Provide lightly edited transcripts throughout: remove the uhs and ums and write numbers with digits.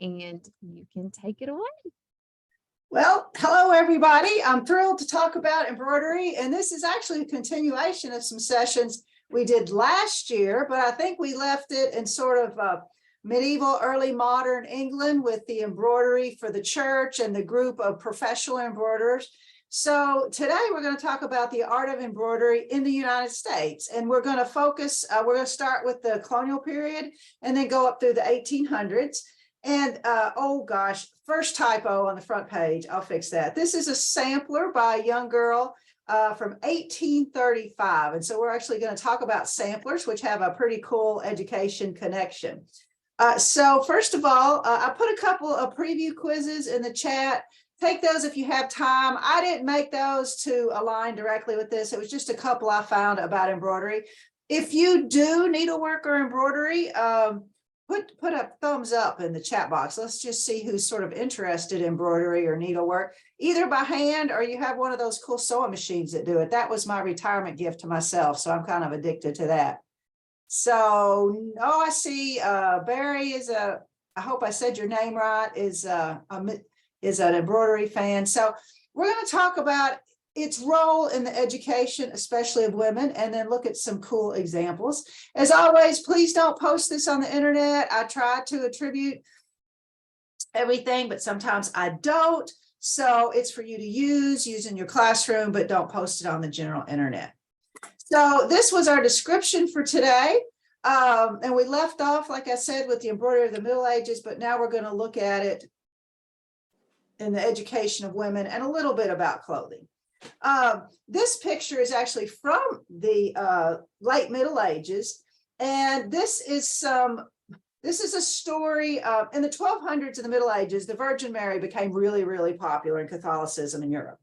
and you can take it away. Well, hello, everybody. I'm thrilled to talk about embroidery, and this is actually a continuation of some sessions we did last year, but I think we left it in sort of medieval, early modern England with the embroidery for the church and the group of professional embroiderers. So today we're going to talk about the art of embroidery in the United States, and we're going to focus, we're going to start with the colonial period and then go up through the 1800s. And oh gosh, first typo on the front page, I'll fix that. This is a sampler by a young girl from 1835. And so we're actually going to talk about samplers, which have a pretty cool education connection. So first of all, I put a couple of preview quizzes in the chat. Take those if you have time. I didn't make those to align directly with this. It was just a couple I found about embroidery. If you do needlework or embroidery, put a thumbs up in the chat box. Let's just see who's sort of interested in embroidery or needlework, either by hand or you have one of those cool sewing machines that do it. That was my retirement gift to myself, so I'm kind of addicted to that. So, I see Barry is I hope I said your name right, is an embroidery fan. So we're going to talk about its role in the education, especially of women, and then look at some cool examples. As always, please don't post this on the internet. I try to attribute everything, but sometimes I don't. So it's for you to use in your classroom, but don't post it on the general internet. So this was our description for today. And we left off, like I said, with the embroidery of the Middle Ages, but now we're going to look at it in the education of women and a little bit about clothing. This picture is actually from the late Middle Ages, and this is a story in the 1200s in the Middle Ages. The Virgin Mary became really, really popular in Catholicism in Europe.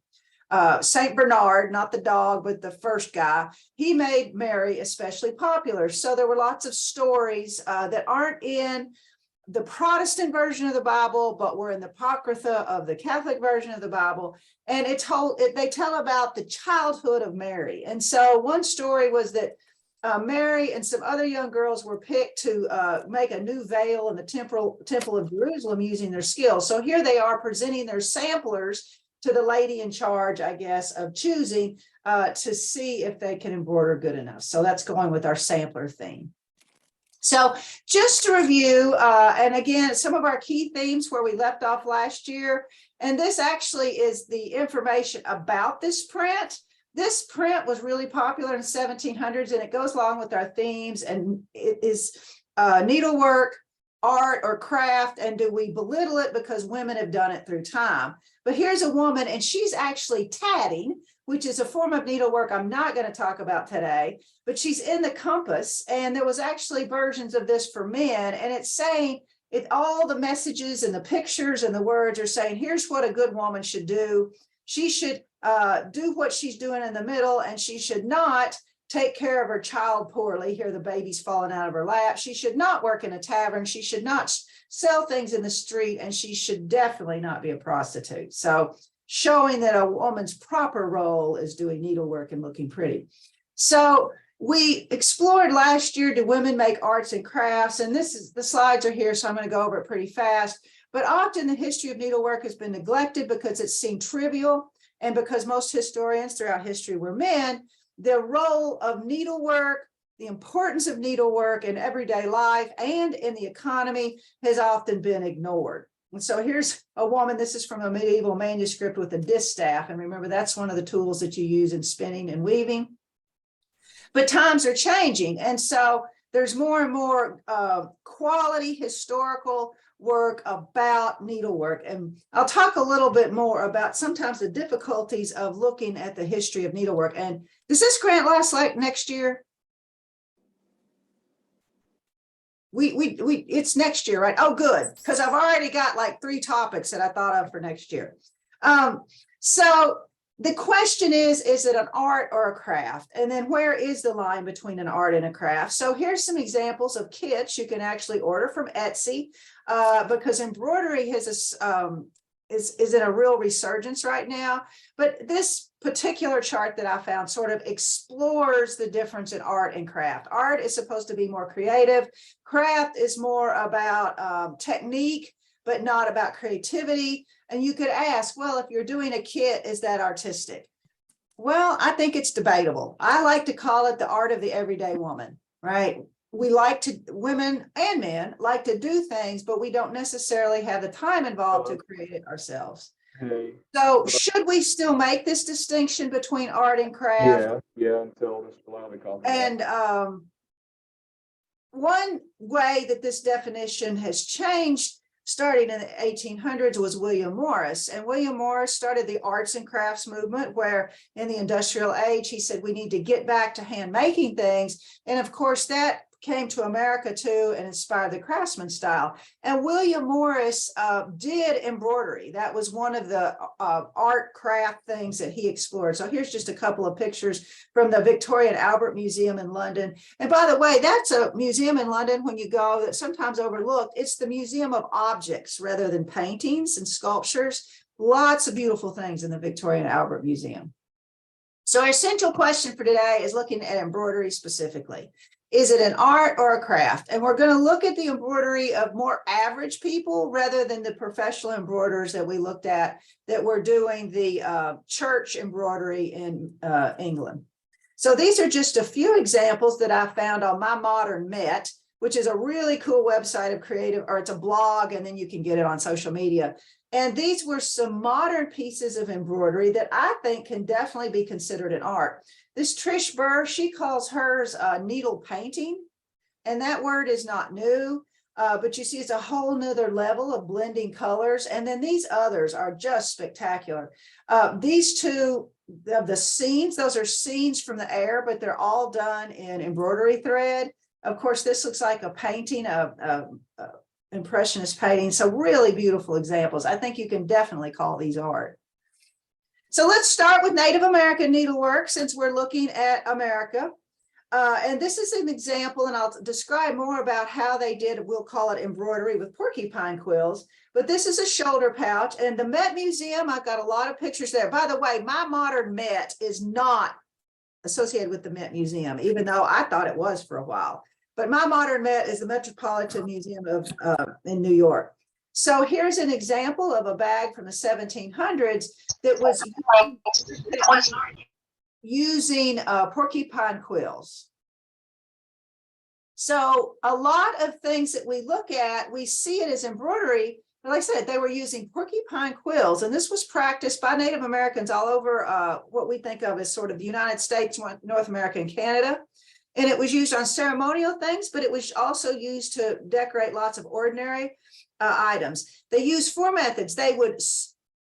Saint Bernard, not the dog, but the first guy, he made Mary especially popular. So there were lots of stories that aren't in the Protestant version of the Bible, but were in the Apocrypha of the Catholic version of the Bible. And they tell about the childhood of Mary. And so one story was that Mary and some other young girls were picked to make a new veil in the temple of Jerusalem using their skills. So here they are presenting their samplers to the lady in charge, I guess, of choosing to see if they can embroider good enough. So that's going with our sampler theme. So just to review, and again, some of our key themes where we left off last year, and this actually is the information about this print. This print was really popular in the 1700s, and it goes along with our themes, and it is needlework, art, or craft, and do we belittle it because women have done it through time? But here's a woman, and she's actually tatting, which is a form of needlework I'm not going to talk about today, but she's in the compass, and there was actually versions of this for men, and it's saying all the messages and the pictures and the words are saying, here's what a good woman should do. She should do what she's doing in the middle, and she should not take care of her child poorly. Here the baby's falling out of her lap. She should not work in a tavern. She should not sell things in the street, and she should definitely not be a prostitute. So showing that a woman's proper role is doing needlework and looking pretty. So we explored last year, do women make arts and crafts? And the slides are here, so I'm going to go over it pretty fast. But often the history of needlework has been neglected because it seemed trivial, and because most historians throughout history were men. The role of needlework, the importance of needlework in everyday life and in the economy has often been ignored. And so here's a woman, this is from a medieval manuscript with a distaff. And remember, that's one of the tools that you use in spinning and weaving. But times are changing. And so there's more and more quality historical work about needlework. And I'll talk a little bit more about sometimes the difficulties of looking at the history of needlework. And does this grant last like next year? It's next year, right? Oh, good, because I've already got like 3 topics that I thought of for next year. So the question is it an art or a craft? And then where is the line between an art and a craft? So here's some examples of kits you can actually order from Etsy, because embroidery is in a real resurgence right now. But this particular chart that I found sort of explores the difference in art and craft. Art is supposed to be more creative. Craft is more about technique, but not about creativity. And you could ask, well, if you're doing a kit, is that artistic? Well, I think it's debatable. I like to call it the art of the everyday woman, right? Women and men like to do things, but we don't necessarily have the time involved to create it ourselves. Hey. So should we still make this distinction between art and craft? Yeah, until Mr. Lally calls me. And one way that this definition has changed starting in the 1800s was William Morris. And William Morris started the arts and crafts movement, where in the industrial age, he said, we need to get back to hand making things. And of course, that came to America too and inspired the craftsman style. And William Morris did embroidery. That was one of the art craft things that he explored. So here's just a couple of pictures from the Victoria and Albert Museum in London. And by the way, that's a museum in London when you go that's sometimes overlooked. It's the Museum of Objects rather than paintings and sculptures. Lots of beautiful things in the Victoria and Albert Museum. So our essential question for today is looking at embroidery specifically. Is it an art or a craft? And we're going to look at the embroidery of more average people rather than the professional embroiderers that we looked at that were doing the church embroidery in England. So these are just a few examples that I found on My Modern Met, which is a really cool website of creative, or it's a blog, and then you can get it on social media. And these were some modern pieces of embroidery that I think can definitely be considered an art. This Trish Burr, she calls hers needle painting, and that word is not new, but you see it's a whole nother level of blending colors. And then these others are just spectacular. These two of the scenes, those are scenes from the air, but they're all done in embroidery thread. Of course, this looks like a painting of impressionist painting. So really beautiful examples. I think you can definitely call these art. So let's start with Native American needlework, since we're looking at America. And this is an example, and I'll describe more about how they did, we'll call it embroidery with porcupine quills. But this is a shoulder pouch, and the Met Museum, I've got a lot of pictures there. By the way, My Modern Met is not associated with the Met Museum, even though I thought it was for a while. But My Modern Met is the Metropolitan Museum of in New York. So here's an example of a bag from the 1700s that was using porcupine quills. So a lot of things that we look at, we see it as embroidery, but like I said, they were using porcupine quills, and this was practiced by Native Americans all over what we think of as sort of the United States, North America, and Canada. And it was used on ceremonial things, but it was also used to decorate lots of ordinary items. They used four methods. They would,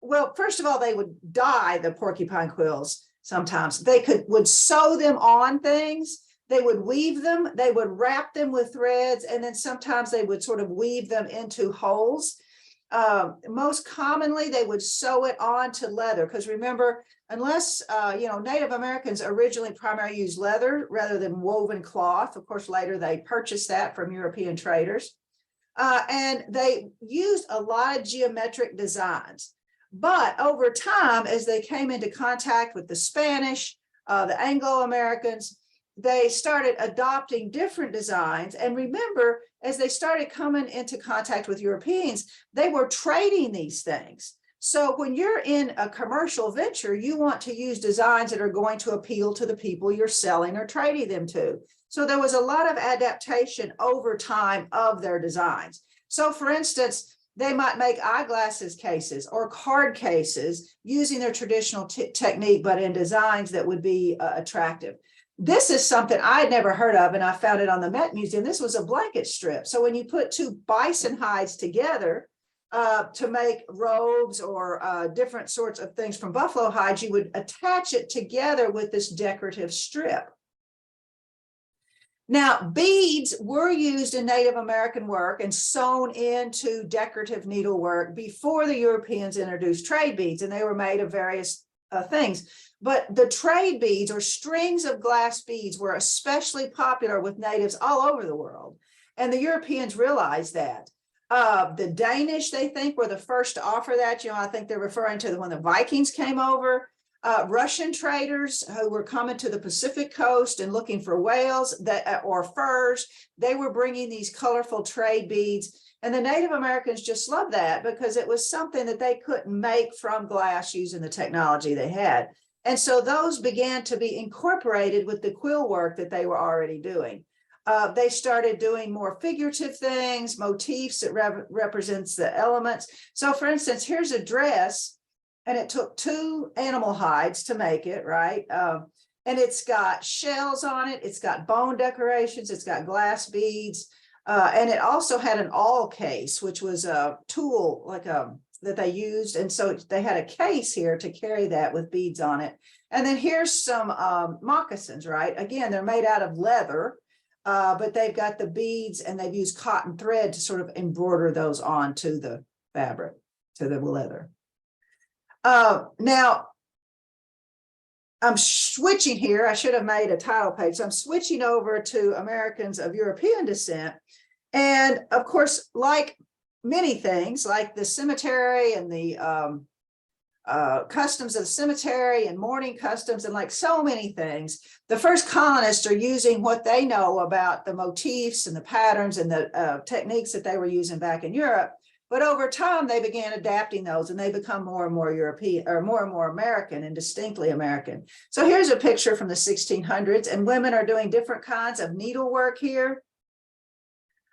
well, first of all, they would dye the porcupine quills sometimes. They would sew them on things. They would weave them. They would wrap them with threads. And then sometimes they would sort of weave them into holes. Most commonly, they would sew it onto leather, because remember, unless, Native Americans originally primarily used leather rather than woven cloth. Of course, later they purchased that from European traders. And they used a lot of geometric designs. But over time, as they came into contact with the Spanish, the Anglo-Americans, they started adopting different designs. And remember, as they started coming into contact with Europeans, they were trading these things. So when you're in a commercial venture, you want to use designs that are going to appeal to the people you're selling or trading them to. So there was a lot of adaptation over time of their designs. So for instance, they might make eyeglasses cases or card cases using their traditional technique, but in designs that would be attractive. This is something I had never heard of, and I found it on the Met Museum. This was a blanket strip. So when you put two bison hides together to make robes or different sorts of things from buffalo hides, you would attach it together with this decorative strip. Now, beads were used in Native American work and sewn into decorative needlework before the Europeans introduced trade beads, and they were made of various things. But the trade beads, or strings of glass beads, were especially popular with natives all over the world. And the Europeans realized that. The Danish, they think, were the first to offer that. I think they're referring to when the Vikings came over. Russian traders who were coming to the Pacific coast and looking for whales that or furs, they were bringing these colorful trade beads. And the Native Americans just loved that because it was something that they couldn't make from glass using the technology they had. And so those began to be incorporated with the quill work that they were already doing. They started doing more figurative things, motifs that represents the elements. So for instance, here's a dress, and it took 2 animal hides to make it, right? And it's got shells on it. It's got bone decorations. It's got glass beads. And it also had an awl case, which was a tool that they used. And so they had a case here to carry that with beads on it. And then here's some moccasins, right? Again, they're made out of leather, but they've got the beads and they've used cotton thread to sort of embroider those onto the fabric, to the leather. Now, I'm switching here. I should have made a title page. So I'm switching over to Americans of European descent. And of course, like many things, like the cemetery and the customs of the cemetery and mourning customs, and like so many things, the first colonists are using what they know about the motifs and the patterns and the techniques that they were using back in Europe. But over time, they began adapting those and they become more and more European, or more and more American, and distinctly American. So here's a picture from the 1600s, and women are doing different kinds of needlework here.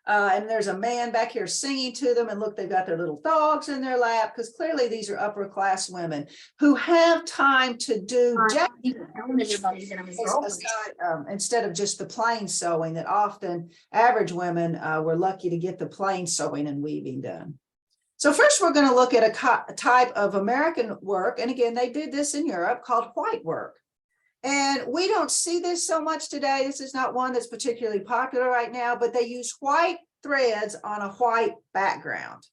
And there's a man back here singing to them, and look, they've got their little dogs in their lap, because clearly these are upper class women who have time to do instead of just the plain sewing that often average women were lucky to get the plain sewing and weaving done. So first we're going to look at a type of American work, and again they did this in Europe, called white work. And we don't see this so much today. This is not one that's particularly popular right now, but they use white threads on a white background.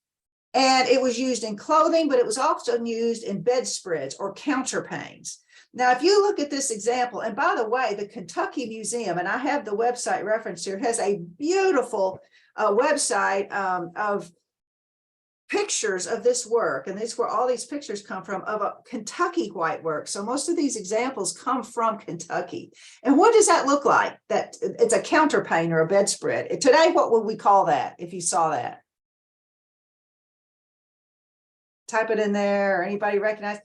And it was used in clothing, but it was also used in bedspreads or counterpanes. Now, if you look at this example, and by the way, the Kentucky Museum, and I have the website reference here, has a beautiful website of pictures of this work, and this is where all these pictures come from, of a Kentucky white work. So most of these examples come from Kentucky. And what does that look like? That it's a counterpane or a bedspread. Today, what would we call that if you saw that? Type it in there. Or anybody recognize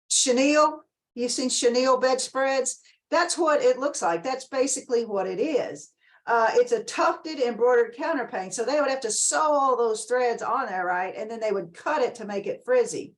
chenille? You've seen chenille bedspreads? That's what it looks like. That's basically what it is. It's a tufted embroidered counterpane. So they would have to sew all those threads on there, right? And then they would cut it to make it frizzy.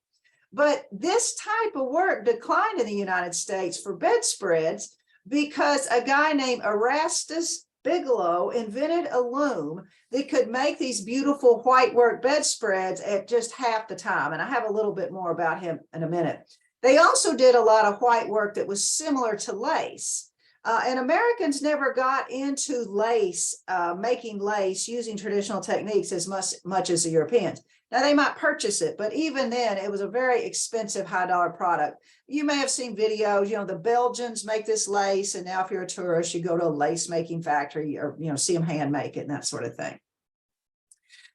But this type of work declined in the United States for bedspreads because a guy named Erastus Bigelow invented a loom that could make these beautiful white work bedspreads at just half the time. And I have a little bit more about him in a minute. They also did a lot of white work that was similar to lace. And Americans never got into lace, making lace using traditional techniques as much as the Europeans. Now, they might purchase it, but even then, it was a very expensive, high-dollar product. You may have seen videos, you know, the Belgians make this lace, and now if you're a tourist, you go to a lace-making factory or, you know, see them hand make it and that sort of thing.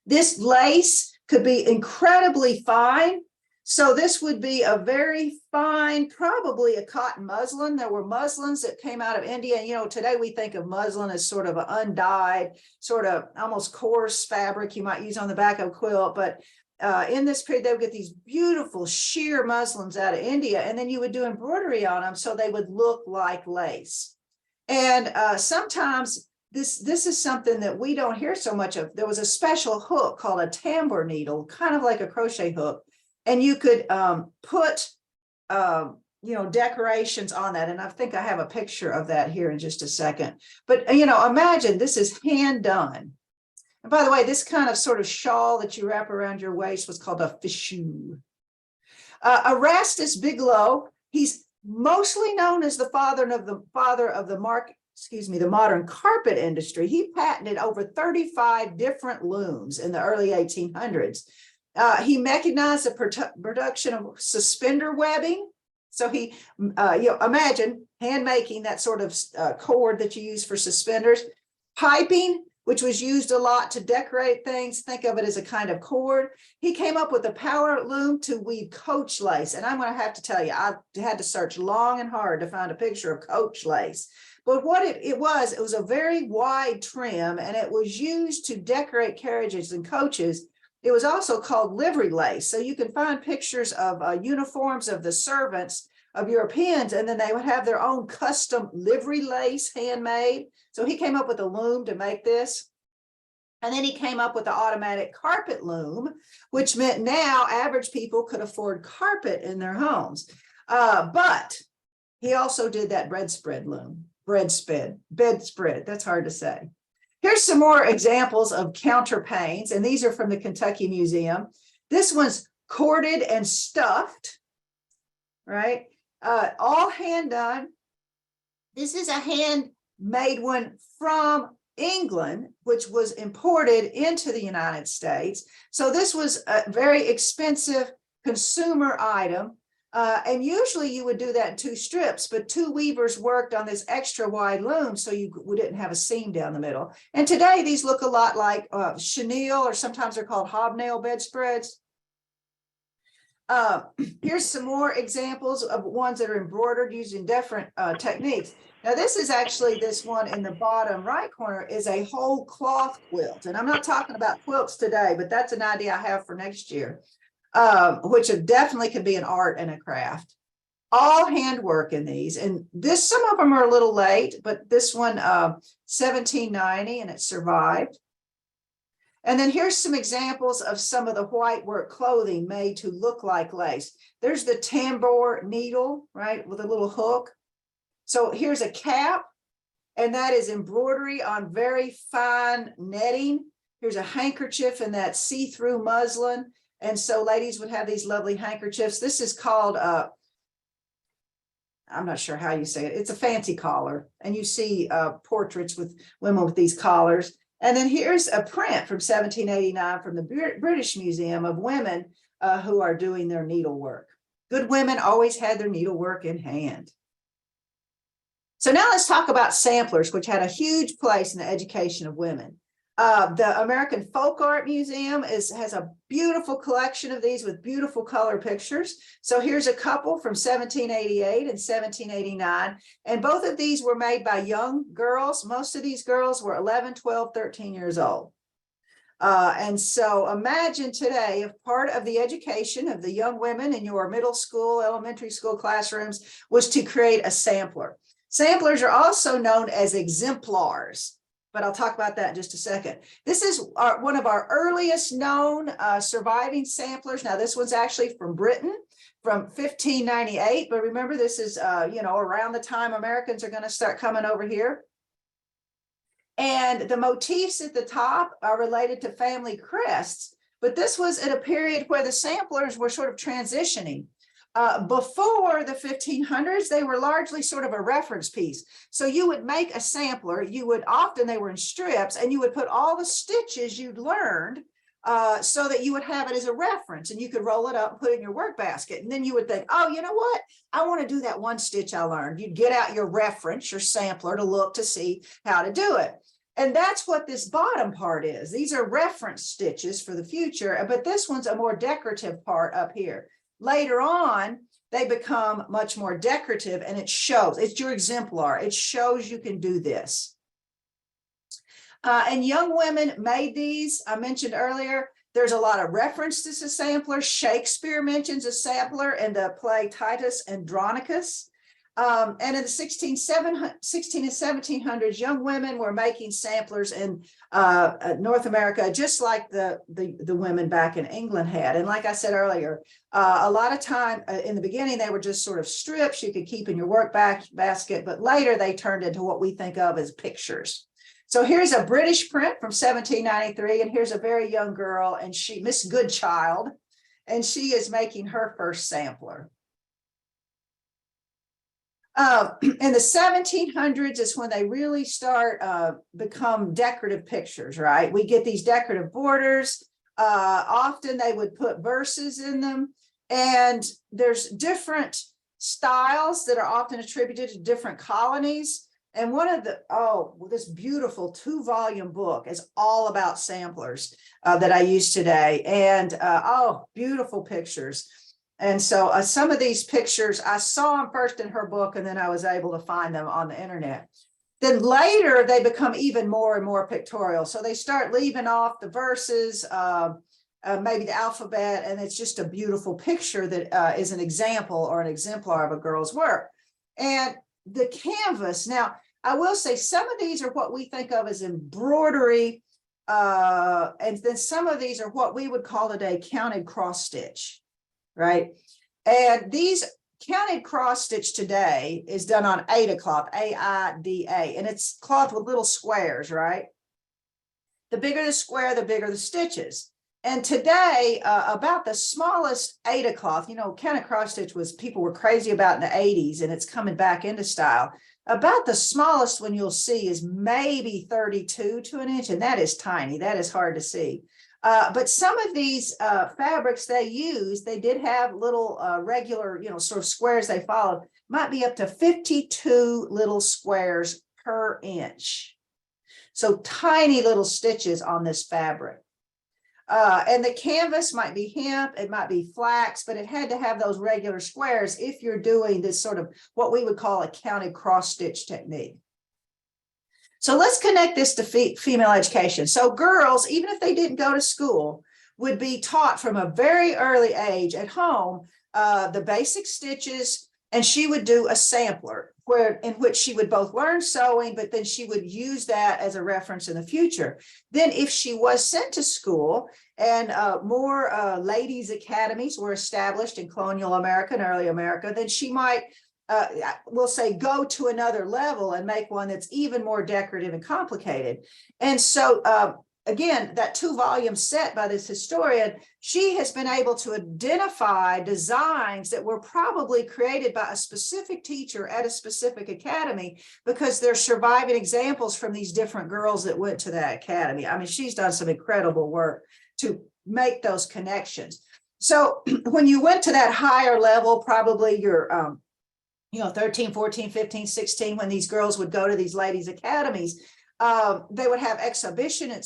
This lace could be incredibly fine. So this would be a very fine, probably a cotton muslin. There were muslins that came out of India. You know, today we think of muslin as sort of an undyed, sort of almost coarse fabric you might use on the back of a quilt. But in this period, they would get these beautiful sheer muslins out of India, and then you would do embroidery on them so they would look like lace. And sometimes this is something that we don't hear so much of. There was a special hook called a tambour needle, kind of like a crochet hook. And you could put, you know, decorations on that. And I think I have a picture of that here in just a second. But, you know, imagine this is hand done. And by the way, this kind of sort of shawl that you wrap around your waist was called a fichu. Erastus Bigelow, he's mostly known as the father of the modern carpet industry. He patented over 35 different looms in the early 1800s. He mechanized the production of suspender webbing. So he, you know, imagine hand making that sort of cord that you use for suspenders, piping, which was used a lot to decorate things. Think of it as a kind of cord. He came up with a power loom to weave coach lace. And I'm going to have to tell you, I had to search long and hard to find a picture of coach lace. But what it was a very wide trim, and it was used to decorate carriages and coaches. It was also called livery lace. So you can find pictures of uniforms of the servants of Europeans, and then they would have their own custom livery lace handmade. So he came up with a loom to make this. And then he came up with the automatic carpet loom, which meant now average people could afford carpet in their homes. But he also did that bedspread loom, bedspread. That's hard to say. Here's some more examples of counterpanes, and these are from the Kentucky Museum. This one's corded and stuffed, right? All hand done. This is a handmade one from England, which was imported into the United States. So this was a very expensive consumer item. And usually you would do that in 2 strips, but 2 weavers worked on this extra wide loom so we didn't have a seam down the middle. And today these look a lot like chenille, or sometimes they're called hobnail bedspreads. Here's some more examples of ones that are embroidered using different techniques. Now this is actually, this one in the bottom right corner is a whole cloth quilt. And I'm not talking about quilts today, but that's an idea I have for next year. Which definitely could be an art and a craft. All handwork in these, and some of them are a little late, but this one 1790, and it survived. And then here's some examples of some of the white work clothing made to look like lace. There's the tambour needle, right, with a little hook. So here's a cap, and that is embroidery on very fine netting. Here's a handkerchief in that see-through muslin. And so ladies would have these lovely handkerchiefs. This is called, I'm not sure how you say it. It's a fancy collar. And you see portraits with women with these collars. And then here's a print from 1789 from the British Museum of women who are doing their needlework. Good women always had their needlework in hand. So now let's talk about samplers, which had a huge place in the education of women. The American Folk Art Museum has a beautiful collection of these with beautiful color pictures. So here's a couple from 1788 and 1789. And both of these were made by young girls. Most of these girls were 11, 12, 13 years old. And so imagine today, if part of the education of the young women in your middle school, elementary school classrooms was to create a sampler. Samplers are also known as exemplars, but I'll talk about that in just a second. This is one of our earliest known surviving samplers. Now, this one's actually from Britain from 1598, but remember, this is, around the time Americans are going to start coming over here. And the motifs at the top are related to family crests, but this was at a period where the samplers were sort of transitioning. Before the 1500s, they were largely sort of a reference piece. So you would make a sampler, they were in strips, and you would put all the stitches you'd learned so that you would have it as a reference, and you could roll it up and put it in your work basket. And then you would think, oh, you know what? I want to do that one stitch I learned. You'd get out your reference, your sampler, to look to see how to do it. And that's what this bottom part is. These are reference stitches for the future, but this one's a more decorative part up here. Later on, they become much more decorative, and it shows. It's your exemplar. It shows you can do this. And young women made these. I mentioned earlier, there's a lot of reference to the sampler. Shakespeare mentions a sampler in the play Titus Andronicus. And in the 16 and 1700s, young women were making samplers in North America, just like the women back in England had. And like I said earlier, a lot of time in the beginning, they were just sort of strips you could keep in your work basket, but later they turned into what we think of as pictures. So here's a British print from 1793, and here's a very young girl, and Miss Goodchild, and she is making her first sampler. In the 1700s is when they really start become decorative pictures, right? We get these decorative borders. Often they would put verses in them, and there's different styles that are often attributed to different colonies. And one of the, this beautiful 2-volume book is all about samplers that I use today. And beautiful pictures. And so some of these pictures, I saw them first in her book, and then I was able to find them on the internet. Then later they become even more and more pictorial. So they start leaving off the verses, maybe the alphabet, and it's just a beautiful picture that is an example or an exemplar of a girl's work. And the canvas, now I will say some of these are what we think of as embroidery, and then some of these are what we would call today counted cross stitch, right? And these counted cross stitch today is done on Aida cloth, A-I-D-A, and it's cloth with little squares, right? The bigger the square, the bigger the stitches. And today, about the smallest Aida cloth, counted cross stitch was people were crazy about in the 80s, and it's coming back into style. About the smallest one you'll see is maybe 32 to an inch, and that is tiny. That is hard to see. But some of these fabrics they did have little regular, sort of squares they followed, might be up to 52 little squares per inch. So tiny little stitches on this fabric. And the canvas might be hemp, it might be flax, but it had to have those regular squares if you're doing this sort of what we would call a counted cross stitch technique. So let's connect this to female education. So girls, even if they didn't go to school, would be taught from a very early age at home the basic stitches, and she would do a sampler in which she would both learn sewing, but then she would use that as a reference in the future. Then if she was sent to school and more ladies' academies were established in colonial America and early America, then she might we'll say go to another level and make one that's even more decorative and complicated. And so again, that 2-volume set by this historian, she has been able to identify designs that were probably created by a specific teacher at a specific academy, because they're surviving examples from these different girls that went to that academy. I mean, she's done some incredible work to make those connections. So when you went to that higher level, probably your 13, 14, 15, 16, when these girls would go to these ladies' academies, they would have exhibition at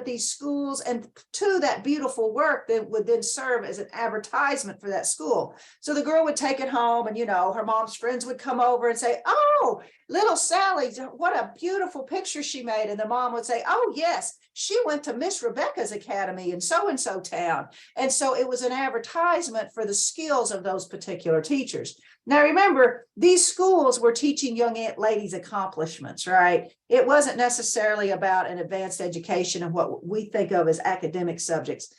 these schools, and to that beautiful work that would then serve as an advertisement for that school. So the girl would take it home, and her mom's friends would come over and say, "Oh, little Sally, what a beautiful picture she made." And the mom would say, "Oh yes, she went to Miss Rebecca's academy in so-and-so town." And so it was an advertisement for the skills of those particular teachers. Now, remember, these schools were teaching young ladies accomplishments, right? It wasn't necessarily about an advanced education of what we think of as academic subjects.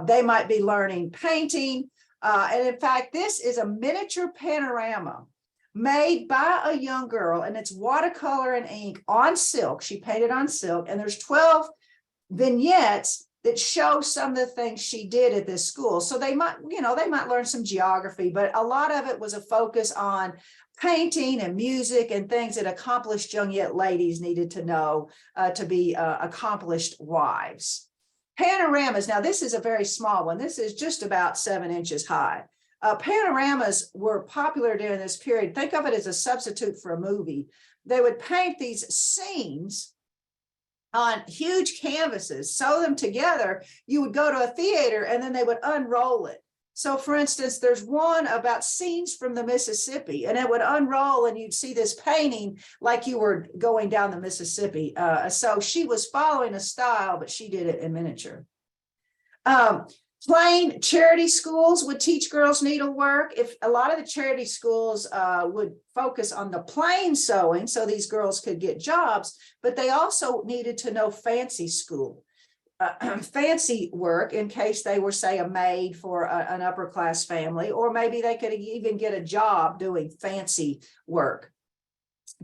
They might be learning painting. And in fact, this is a miniature panorama made by a young girl, and it's watercolor and ink on silk. She painted on silk, and there's 12 vignettes that show some of the things she did at this school. So they might learn some geography, but a lot of it was a focus on painting and music and things that accomplished young ladies needed to know to be accomplished wives. Panoramas, now this is a very small one. This is just about 7 inches high. Panoramas were popular during this period. Think of it as a substitute for a movie. They would paint these scenes on huge canvases, sew them together. You would go to a theater, and then they would unroll it. So for instance, there's one about scenes from the Mississippi, and it would unroll, and you'd see this painting like you were going down the Mississippi. So she was following a style, but she did it in miniature. Plain charity schools would teach girls needlework. If a lot of the charity schools would focus on the plain sewing, so these girls could get jobs, but they also needed to know fancy school, fancy work, in case they were, say, a maid for an upper class family, or maybe they could even get a job doing fancy work.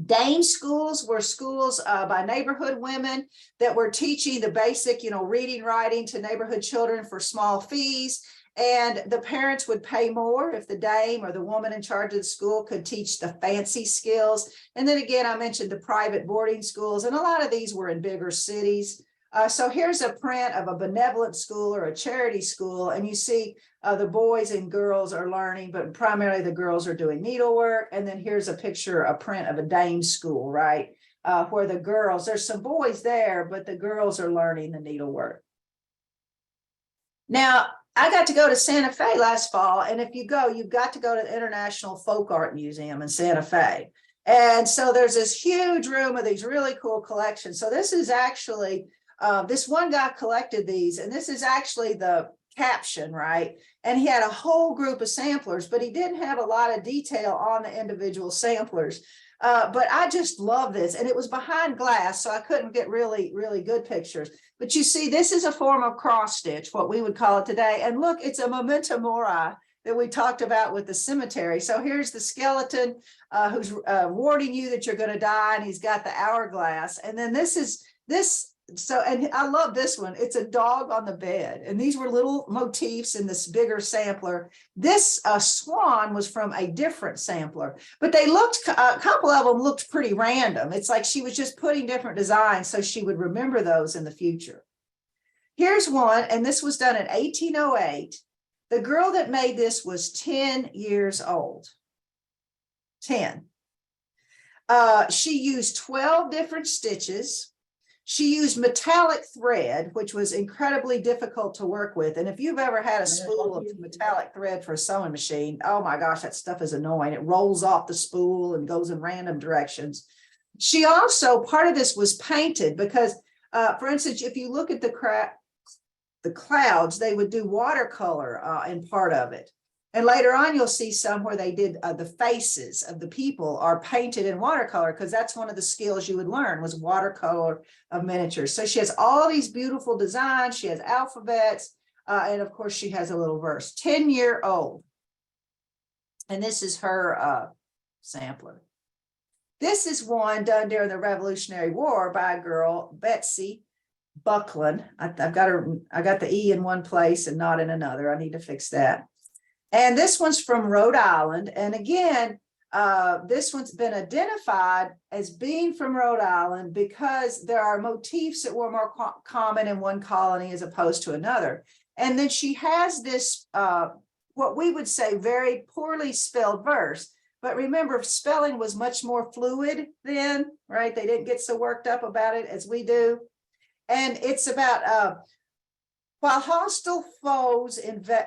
Dame schools were schools by neighborhood women that were teaching the basic, reading, writing to neighborhood children for small fees. And the parents would pay more if the dame or the woman in charge of the school could teach the fancy skills. And then again, I mentioned the private boarding schools, and a lot of these were in bigger cities. So here's a print of a benevolent school or a charity school, and you see the boys and girls are learning, but primarily the girls are doing needlework. And then here's a picture, a print of a dame school, right? Where the girls, there's some boys there, but the girls are learning the needlework. Now, I got to go to Santa Fe last fall, and if you go, you've got to go to the International Folk Art Museum in Santa Fe. And so there's this huge room of these really cool collections. So this is actually, this one guy collected these, and this is actually the caption, right? And he had a whole group of samplers, but he didn't have a lot of detail on the individual samplers. But I just love this, and it was behind glass, so I couldn't get really, really good pictures. But you see, this is a form of cross stitch, what we would call it today. And look, it's a memento mori that we talked about with the cemetery. So here's the skeleton who's warning you that you're going to die, and he's got the hourglass. And then this is this. So, and I love this one. It's a dog on the bed. And these were little motifs in this bigger sampler. This swan was from a different sampler, but they looked, a couple of them looked pretty random. It's like she was just putting different designs so she would remember those in the future. Here's one, and this was done in 1808. The girl that made this was 10 years old. 10. She used 12 different stitches. She used metallic thread, which was incredibly difficult to work with. And if you've ever had a spool of metallic thread for a sewing machine, oh my gosh, that stuff is annoying. It rolls off the spool and goes in random directions. She also, part of this was painted because, for instance, if you look at the clouds, they would do watercolor in part of it. And later on, you'll see some where they did the faces of the people are painted in watercolor, because that's one of the skills you would learn was watercolor of miniatures. So she has all these beautiful designs. She has alphabets. And of course, she has a little verse, 10-year-old. And this is her sampler. This is one done during the Revolutionary War by a girl, Betsy Buckland. I got the E in one place and not in another. I need to fix that. And this one's from Rhode Island. And again, this one's been identified as being from Rhode Island because there are motifs that were more common in one colony as opposed to another. And then she has this, what we would say, very poorly spelled verse. But remember, spelling was much more fluid then, right? They didn't get so worked up about it as we do. And it's about, while hostile foes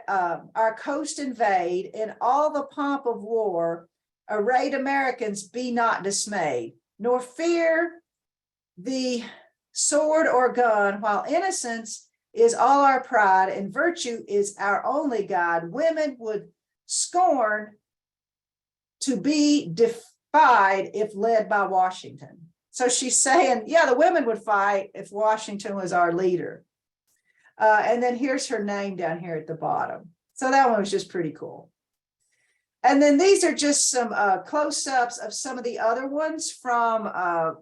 our coast invade, in all the pomp of war, arrayed Americans be not dismayed, nor fear the sword or gun, while innocence is all our pride and virtue is our only guide. Women would scorn to be defied if led by Washington. So she's saying, yeah, the women would fight if Washington was our leader. And then here's her name down here at the bottom. So that one was just pretty cool. And then these are just some close-ups of some of the other ones from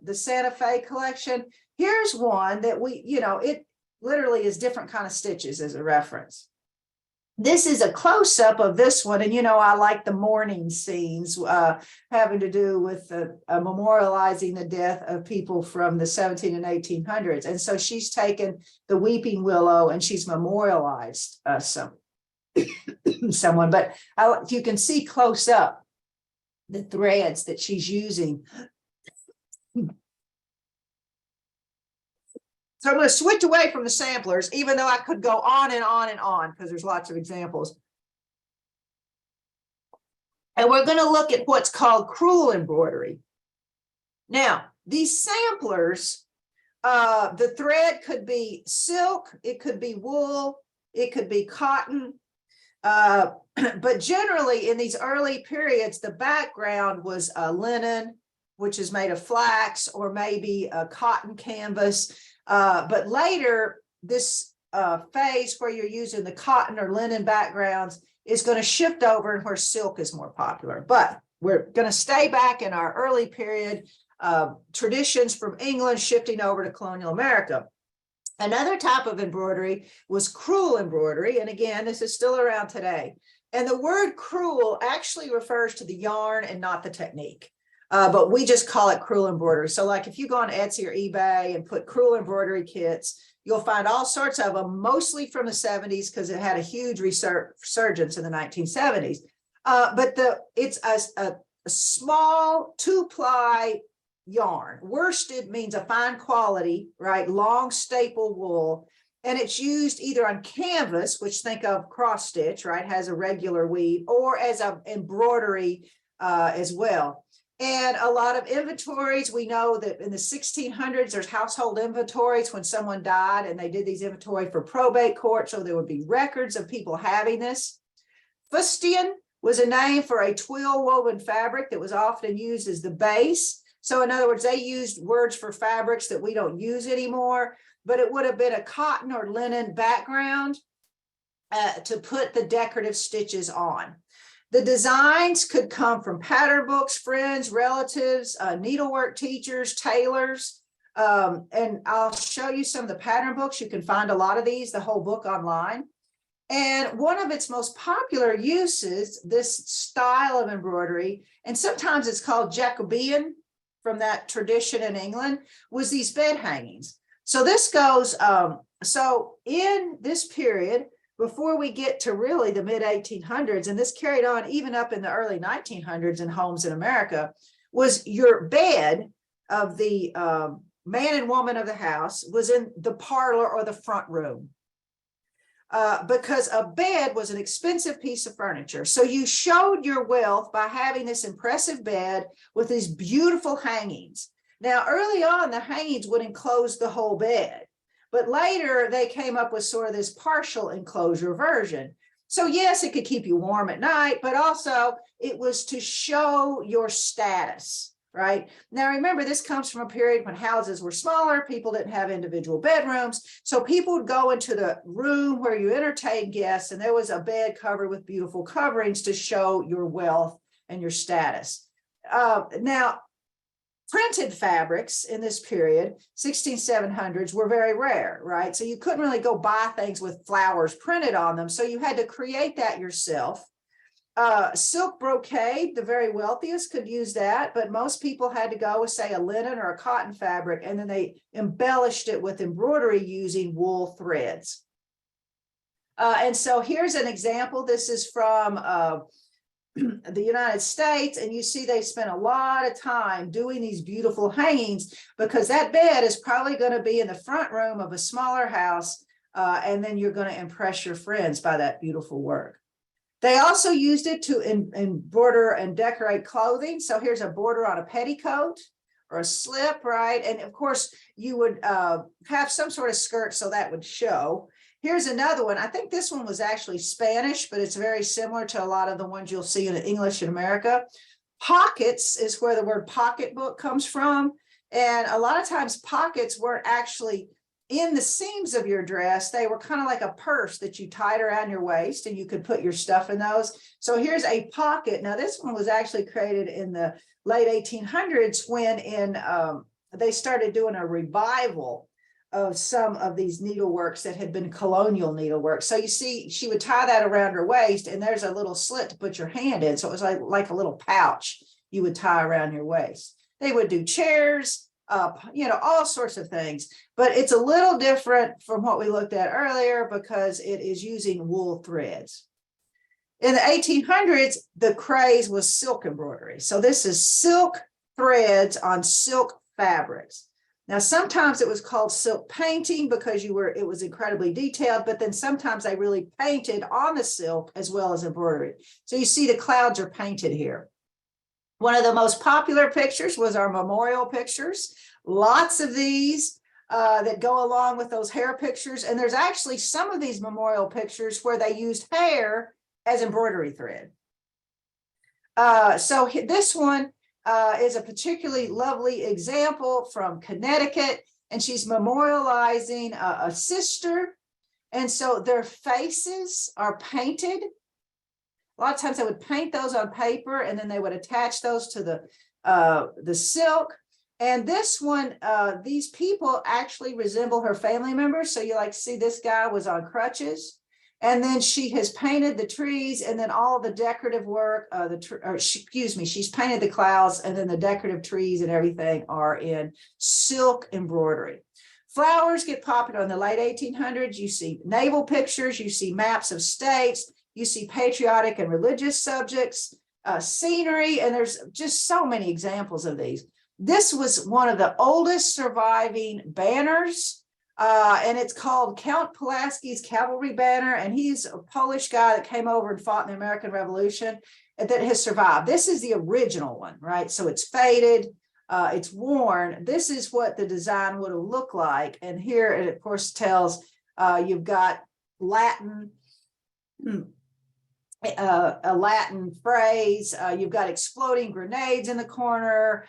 the Santa Fe collection. Here's one that it literally is different kind of stitches as a reference. This is a close-up of this one. And, I like the mourning scenes having to do with memorializing the death of people from the 17 and 1800s. And so she's taken the weeping willow and she's memorialized someone. But you can see close up the threads that she's using. So I'm going to switch away from the samplers, even though I could go on and on and on, because there's lots of examples. And we're going to look at what's called crewel embroidery. Now, these samplers, the thread could be silk, it could be wool, it could be cotton. But generally in these early periods, the background was linen, which is made of flax, or maybe a cotton canvas. But later, this phase where you're using the cotton or linen backgrounds is going to shift over and where silk is more popular. But we're going to stay back in our early period traditions from England shifting over to colonial America. Another type of embroidery was crewel embroidery. And again, this is still around today. And the word crewel actually refers to the yarn and not the technique. But we just call it crewel embroidery. So like if you go on Etsy or eBay and put crewel embroidery kits, You'll find all sorts of them, mostly from the 70s, because it had a huge resurgence in the 1970s. But it's a small 2-ply yarn. Worsted means a fine quality, right? Long staple wool. And it's used either on canvas, which think of cross stitch, right? Has a regular weave, or as a embroidery as well. And a lot of inventories, we know that in the 1600s, there's household inventories when someone died, and they did these inventory for probate court. So there would be records of people having this. Fustian was a name for a twill woven fabric that was often used as the base. So in other words, they used words for fabrics that we don't use anymore, but it would have been a cotton or linen background to put the decorative stitches on. The designs could come from pattern books, friends, relatives, needlework teachers, tailors. And I'll show you some of the pattern books. You can find a lot of these, the whole book online. And one of its most popular uses, this style of embroidery, and sometimes it's called Jacobean from that tradition in England, was these bed hangings. So this goes, so in this period, before we get to really the mid 1800s, and this carried on even up in the early 1900s in homes in America, was your bed of the man and woman of the house was in the parlor or the front room. Because a bed was an expensive piece of furniture. So you showed your wealth by having this impressive bed with these beautiful hangings. Now, early on, the hangings would enclose the whole bed, but later they came up with sort of this partial enclosure version. So yes, it could keep you warm at night, but also it was to show your status. Right now, remember, this comes from a period when houses were smaller, people didn't have individual bedrooms. So people would go into the room where you entertain guests, and there was a bed covered with beautiful coverings to show your wealth and your status. Now, printed fabrics in this period, 1700s, were very rare, right? So you couldn't really go buy things with flowers printed on them. So you had to create that yourself. Silk brocade, the very wealthiest could use that, but most people had to go with, say, a linen or a cotton fabric, and then they embellished it with embroidery using wool threads. And so here's an example. This is from the United States, and you see they spent a lot of time doing these beautiful hangings because that bed is probably going to be in the front room of a smaller house, and then you're going to impress your friends by that beautiful work. They also used it to embroider and decorate clothing. So here's a border on a petticoat or a slip, right? And of course, you would have some sort of skirt so that would show. Here's another one. I think this one was actually Spanish, but it's very similar to a lot of the ones you'll see in English in America. Pockets is where the word pocketbook comes from. And a lot of times pockets weren't actually in the seams of your dress. They were kind of like a purse that you tied around your waist, and you could put your stuff in those. So here's a pocket. Now this one was actually created in the late 1800s when they started doing a revival of some of these needleworks that had been colonial needlework. So you see, she would tie that around her waist, and there's a little slit to put your hand in. So it was like a little pouch you would tie around your waist. They would do chairs, all sorts of things, but it's a little different from what we looked at earlier because it is using wool threads. In the 1800s, the craze was silk embroidery. So this is silk threads on silk fabrics. Now, sometimes it was called silk painting because it was incredibly detailed, but then sometimes they really painted on the silk as well as embroidery. So you see the clouds are painted here. One of the most popular pictures was our memorial pictures. Lots of these that go along with those hair pictures. And there's actually some of these memorial pictures where they used hair as embroidery thread. So this one is a particularly lovely example from Connecticut, and she's memorializing a sister. And so their faces are painted. A lot of times they would paint those on paper, and then they would attach those to the silk. And this one, these people actually resemble her family members. So you see this guy was on crutches, and then she has painted the trees, and then all the decorative work, she's painted the clouds, and then the decorative trees and everything are in silk embroidery. Flowers get popular in the late 1800s. You see naval pictures, you see maps of states, you see patriotic and religious subjects, scenery, and there's just so many examples of these. This was one of the oldest surviving banners, and it's called Count Pulaski's Cavalry Banner, and he's a Polish guy that came over and fought in the American Revolution that has survived. This is the original one, right? So it's faded, it's worn. This is what the design would have looked like, and here it of course tells you've got Latin, a Latin phrase, you've got exploding grenades in the corner,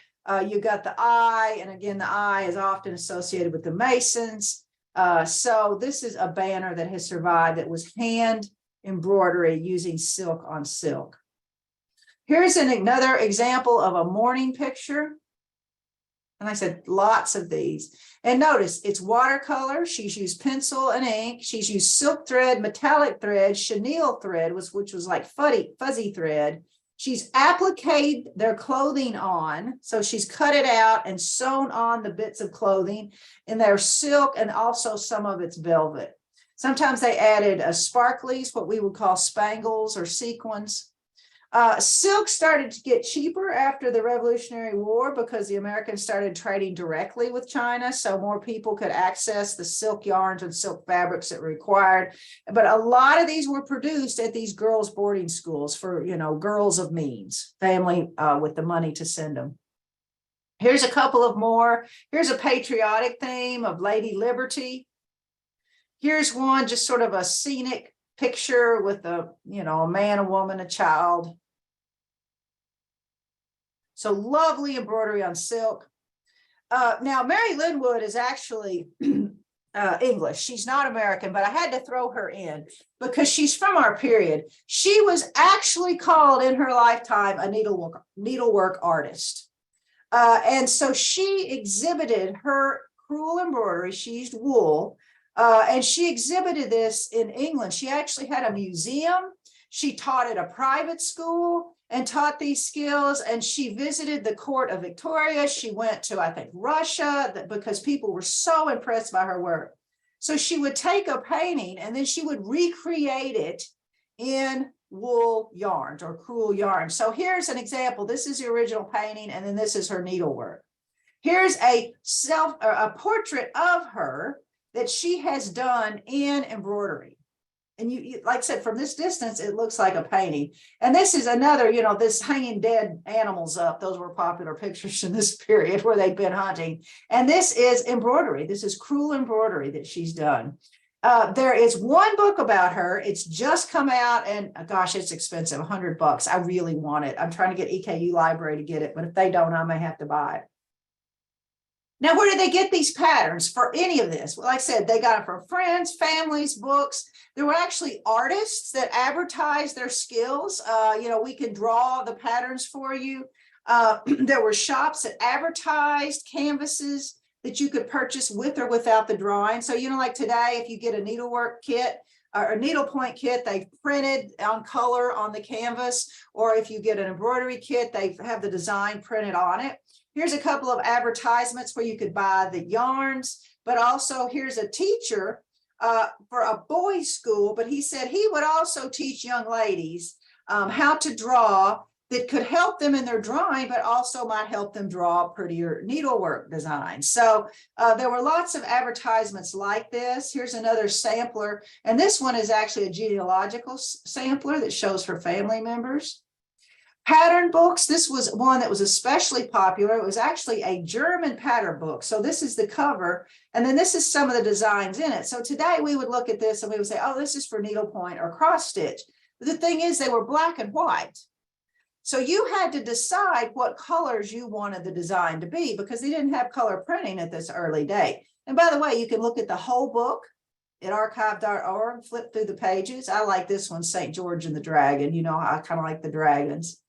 you've got the eye, and again, the eye is often associated with the Masons. So this is a banner that has survived that was hand embroidery using silk on silk. Here's another example of a mourning picture. And I said, lots of these. And notice it's watercolor. She's used pencil and ink. She's used silk thread, metallic thread, chenille thread, which was like fuzzy thread. She's appliqued their clothing on. So she's cut it out and sewn on the bits of clothing in their silk, and also some of it's velvet. Sometimes they added sparklies, what we would call spangles or sequins. Silk started to get cheaper after the Revolutionary War because the Americans started trading directly with China, so more people could access the silk yarns and silk fabrics that were required. But a lot of these were produced at these girls' boarding schools for, girls of means, family with the money to send them. Here's a couple of more. Here's a patriotic theme of Lady Liberty. Here's one, just sort of a scenic picture with a man, a woman, a child. So lovely embroidery on silk. Now, Mary Linwood is actually English. She's not American, but I had to throw her in because she's from our period. She was actually called in her lifetime a needlework artist. And so she exhibited her crewel embroidery. She used wool. And she exhibited this in England. She actually had a museum. She taught at a private school and taught these skills. And she visited the court of Victoria. She went to, I think, Russia because people were so impressed by her work. So she would take a painting and then she would recreate it in wool yarns or crewel yarns. So here's an example. This is the original painting, and then this is her needlework. Here's a portrait of her that she has done in embroidery. And you like I said, from this distance, it looks like a painting. And this is another, this hanging dead animals up. Those were popular pictures in this period where they'd been hunting. And this is embroidery. This is crewel embroidery that she's done. There is one book about her. It's just come out, and gosh, it's expensive, $100. I really want it. I'm trying to get EKU Library to get it, but if they don't, I may have to buy it. Now, where did they get these patterns for any of this? Well, like I said, they got it from friends, families, books. There were actually artists that advertised their skills. We can draw the patterns for you. There were shops that advertised canvases that you could purchase with or without the drawing. So, like today, if you get a needlework kit or a needlepoint kit, they've printed on color on the canvas. Or if you get an embroidery kit, they have the design printed on it. Here's a couple of advertisements where you could buy the yarns, but also here's a teacher for a boys' school, but he said he would also teach young ladies how to draw that could help them in their drawing, but also might help them draw prettier needlework designs. So there were lots of advertisements like this. Here's another sampler, and this one is actually a genealogical sampler that shows her family members. Pattern books, this was one that was especially popular. It was actually a German pattern book. So this is the cover, and then this is some of the designs in it. So today we would look at this and we would say, oh, this is for needlepoint or cross stitch. But the thing is, they were black and white. So you had to decide what colors you wanted the design to be because they didn't have color printing at this early date. And by the way, you can look at the whole book at archive.org, flip through the pages. I like this one, St. George and the Dragon. I kind of like the dragons.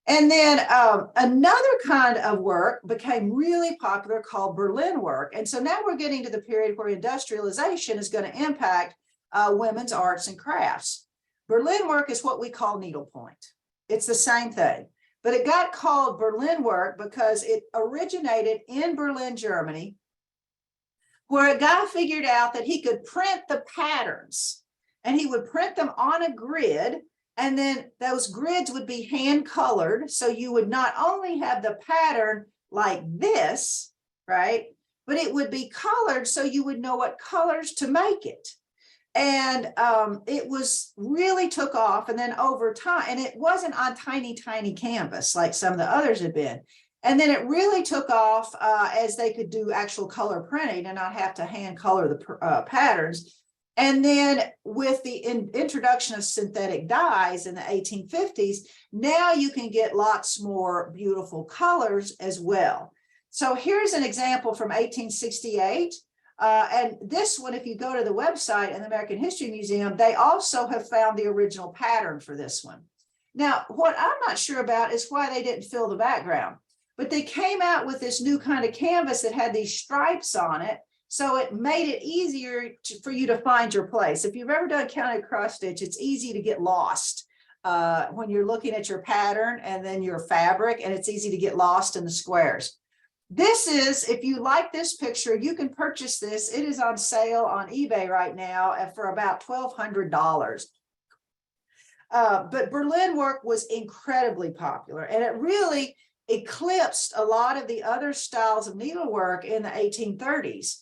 And then another kind of work became really popular called Berlin work. And so now we're getting to the period where industrialization is going to impact women's arts and crafts. Berlin work is what we call needlepoint. It's the same thing, but it got called Berlin work because it originated in Berlin, Germany, where a guy figured out that he could print the patterns, and he would print them on a grid, and then those grids would be hand colored. So you would not only have the pattern like this, right, but it would be colored so you would know what colors to make it. And it was really took off. And then over time, and it wasn't on tiny canvas like some of the others had been. And then it really took off as they could do actual color printing and not have to hand color the patterns. And then with the introduction of synthetic dyes in the 1850s, now you can get lots more beautiful colors as well. So here's an example from 1868. And this one, if you go to the website in the American History Museum, they also have found the original pattern for this one. Now, what I'm not sure about is why they didn't fill the background, but they came out with this new kind of canvas that had these stripes on it. So it made it easier for you to find your place. If you've ever done counted cross stitch, it's easy to get lost when you're looking at your pattern and then your fabric, and it's easy to get lost in the squares. This is, if you like this picture, you can purchase this. It is on sale on eBay right now for about $1,200. But Berlin work was incredibly popular, and it really eclipsed a lot of the other styles of needlework in the 1830s.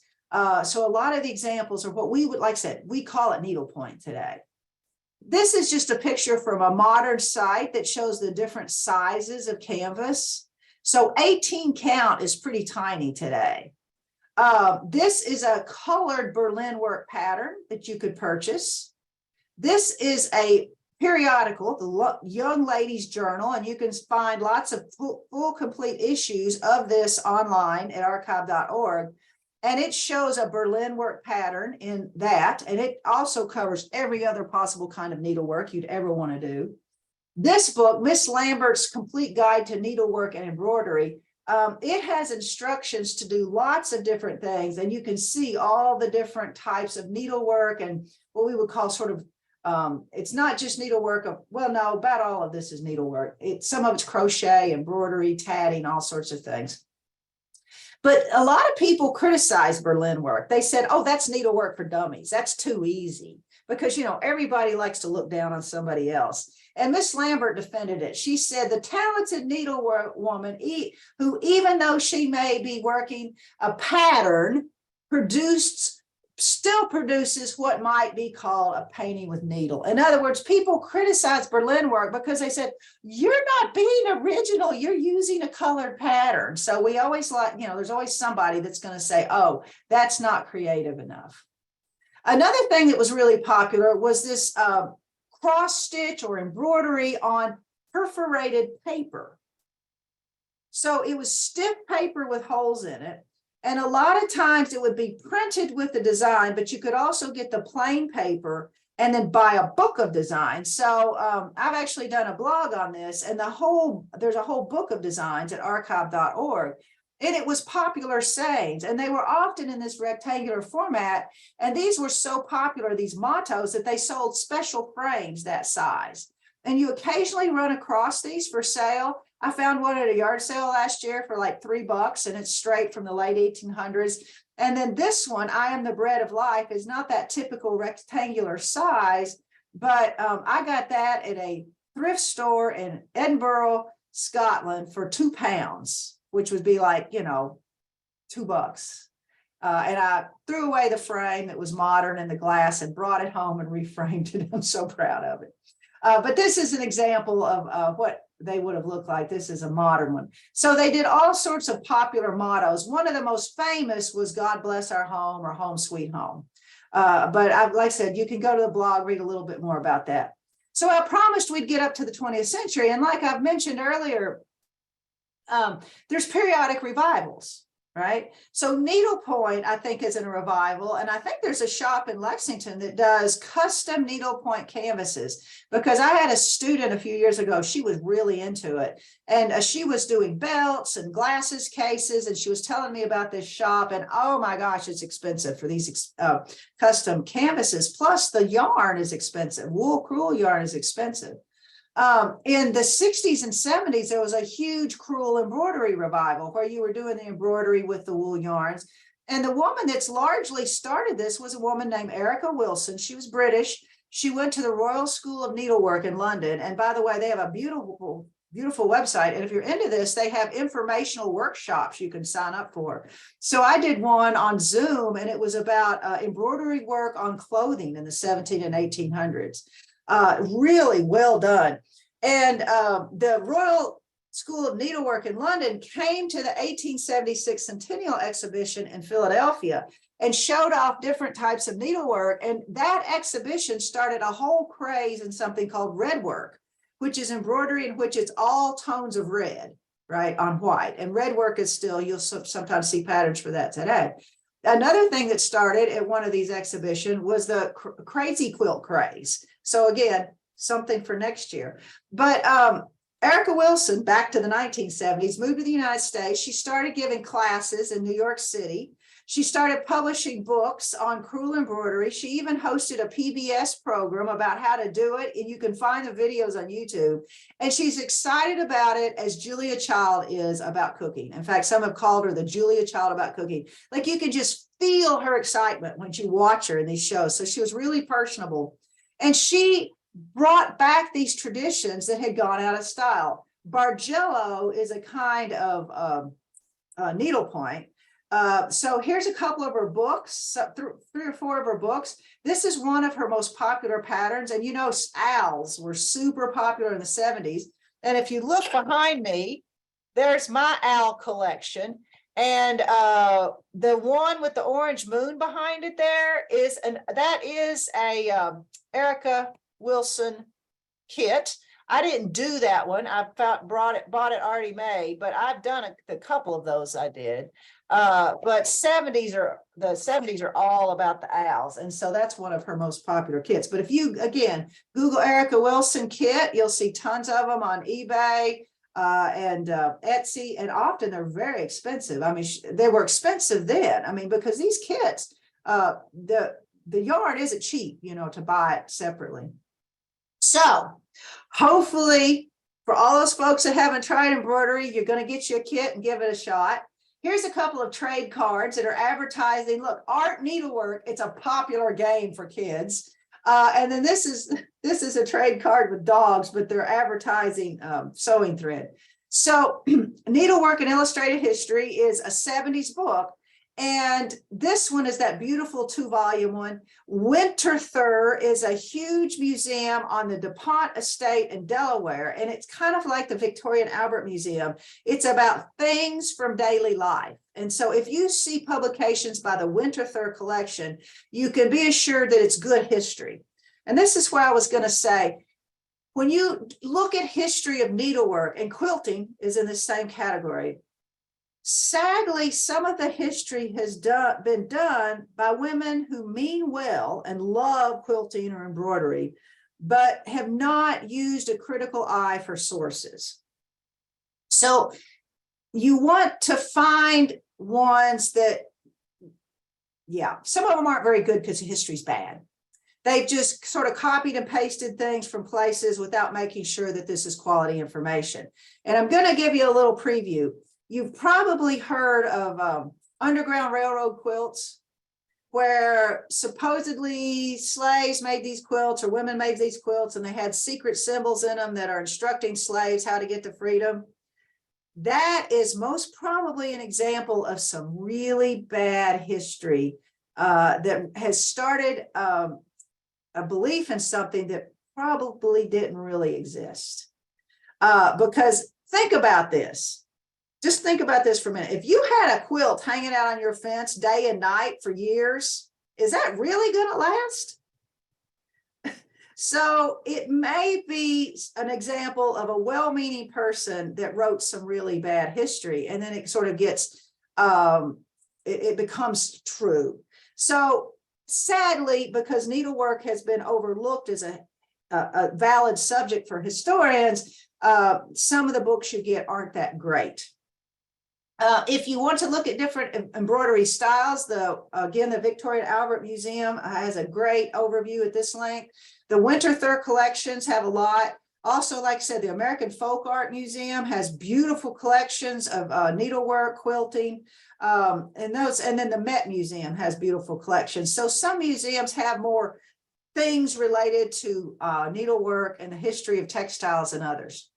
So a lot of the examples are what we would, like I said, we call it needlepoint today. This is just a picture from a modern site that shows the different sizes of canvas. So 18 count is pretty tiny today. This is a colored Berlin work pattern that you could purchase. This is a periodical, the Young Ladies Journal, and you can find lots of full complete issues of this online at archive.org. And it shows a Berlin work pattern in that, and it also covers every other possible kind of needlework you'd ever want to do. This book, Miss Lambert's Complete Guide to Needlework and Embroidery, it has instructions to do lots of different things, and you can see all the different types of needlework and what we would call sort of, it's not just needlework of, well, no, about all of this is needlework. Some of it's crochet, embroidery, tatting, all sorts of things. But a lot of people criticize Berlin work. They said, oh, that's needlework for dummies. That's too easy. Because, you know, everybody likes to look down on somebody else. And Miss Lambert defended it. She said the talented needlework woman, who even though she may be working a pattern, still produces what might be called a painting with needle. In other words, people criticize Berlin work because they said, you're not being original, you're using a colored pattern. So we always like, you know, there's always somebody that's going to say, oh, that's not creative enough. Another thing that was really popular was this cross stitch or embroidery on perforated paper. So it was stiff paper with holes in it. And a lot of times it would be printed with the design, but you could also get the plain paper and then buy a book of designs. So I've actually done a blog on this, and there's a whole book of designs at archive.org. And it was popular sayings, and they were often in this rectangular format. And these were so popular, these mottos, that they sold special frames that size. And you occasionally run across these for sale. I found one at a yard sale last year for like $3, and it's straight from the late 1800s. And then this one, I Am the Bread of Life, is not that typical rectangular size, but I got that at a thrift store in Edinburgh, Scotland for £2, which would be like, you know, $2. And I threw away the frame that was modern and the glass and brought it home and reframed it. I'm so proud of it. But this is an example of what they would have looked like. This is a modern one. So they did all sorts of popular mottos. One of the most famous was God Bless Our Home or Home Sweet Home. But like I said, you can go to the blog, read a little bit more about that. So I promised we'd get up to the 20th century. And like I've mentioned earlier, there's periodic revivals, right? So needlepoint, I think, is in a revival. And I think there's a shop in Lexington that does custom needlepoint canvases, because I had a student a few years ago, she was really into it. And she was doing belts and glasses cases, and she was telling me about this shop. And oh my gosh, it's expensive for these custom canvases. Plus the yarn is expensive. Wool crewel yarn is expensive. In the 60s and 70s, there was a huge crewel embroidery revival where you were doing the embroidery with the wool yarns. And the woman that's largely started this was a woman named Erica Wilson. She was British. She went to the Royal School of Needlework in London. And by the way, they have a beautiful, beautiful website. And if you're into this, they have informational workshops you can sign up for. So I did one on Zoom, and it was about embroidery work on clothing in the 17 and 1800s. Really well done. And the Royal School of Needlework in London came to the 1876 Centennial Exhibition in Philadelphia and showed off different types of needlework. And that exhibition started a whole craze in something called red work, which is embroidery in which it's all tones of red, right, on white. And red work is still, you'll sometimes see patterns for that today. Another thing that started at one of these exhibitions was the crazy quilt craze. So again, something for next year. But Erica Wilson, back to the 1970s, moved to the United States. She started giving classes in New York City. She started publishing books on crewel embroidery. She even hosted a PBS program about how to do it, and you can find the videos on YouTube. And she's excited about it as Julia Child is about cooking. In fact, some have called her the Julia Child about cooking. Like, you can just feel her excitement when you watch her in these shows. So she was really personable. And she brought back these traditions that had gone out of style. Bargello is a kind of needlepoint. So here's a couple of her books, 3 or 4 of her books. This is one of her most popular patterns. And you know, owls were super popular in the 70s. And if you look behind me, there's my owl collection. And the one with the orange moon behind it there is a Erica Wilson kit. I didn't do that one. I bought it already made, but I've done a couple of those I did. But the 70s are all about the owls. And so that's one of her most popular kits. But if you, again, Google Erica Wilson kit, you'll see tons of them on eBay and Etsy. And often they're very expensive. I mean, they were expensive then. I mean, because these kits, the yarn isn't cheap, you know, to buy it separately. So hopefully for all those folks that haven't tried embroidery, you're going to get you a kit and give it a shot. Here's a couple of trade cards that are advertising. Look, art needlework, it's a popular game for kids. And then this is a trade card with dogs, but they're advertising sewing thread. So Needlework and Illustrated History is a 70s book. And this one is that beautiful 2-volume one. Winterthur is a huge museum on the DuPont estate in Delaware. And it's kind of like the Victoria and Albert Museum. It's about things from daily life. And so if you see publications by the Winterthur collection, you can be assured that it's good history. And this is where I was going to say, when you look at history of needlework, and quilting is in the same category, sadly, some of the history has been done by women who mean well and love quilting or embroidery, but have not used a critical eye for sources. So you want to find ones that, yeah, some of them aren't very good because the history's bad. They've just sort of copied and pasted things from places without making sure that this is quality information. And I'm going to give you a little preview. You've probably heard of Underground Railroad quilts, where supposedly slaves made these quilts or women made these quilts, and they had secret symbols in them that are instructing slaves how to get to freedom. That is most probably an example of some really bad history that has started a belief in something that probably didn't really exist. Because think about this. Just think about this for a minute. If you had a quilt hanging out on your fence day and night for years, is that really going to last? So it may be an example of a well-meaning person that wrote some really bad history, and then it sort of gets, it becomes true. So sadly, because needlework has been overlooked as a valid subject for historians, some of the books you get aren't that great. If you want to look at different embroidery styles, again, the Victoria and Albert Museum has a great overview at this length. The Winterthur collections have a lot. Also, like I said, the American Folk Art Museum has beautiful collections of needlework, quilting, and then the Met Museum has beautiful collections. So some museums have more things related to needlework and the history of textiles than others.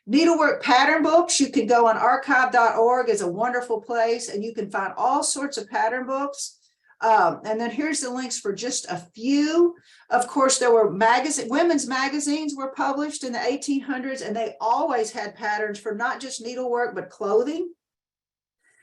Needlework pattern books, you can go on archive.org, is a wonderful place, and you can find all sorts of pattern books. And then here's the links for just a few. Of course, there were women's magazines were published in the 1800s, and they always had patterns for not just needlework, but clothing.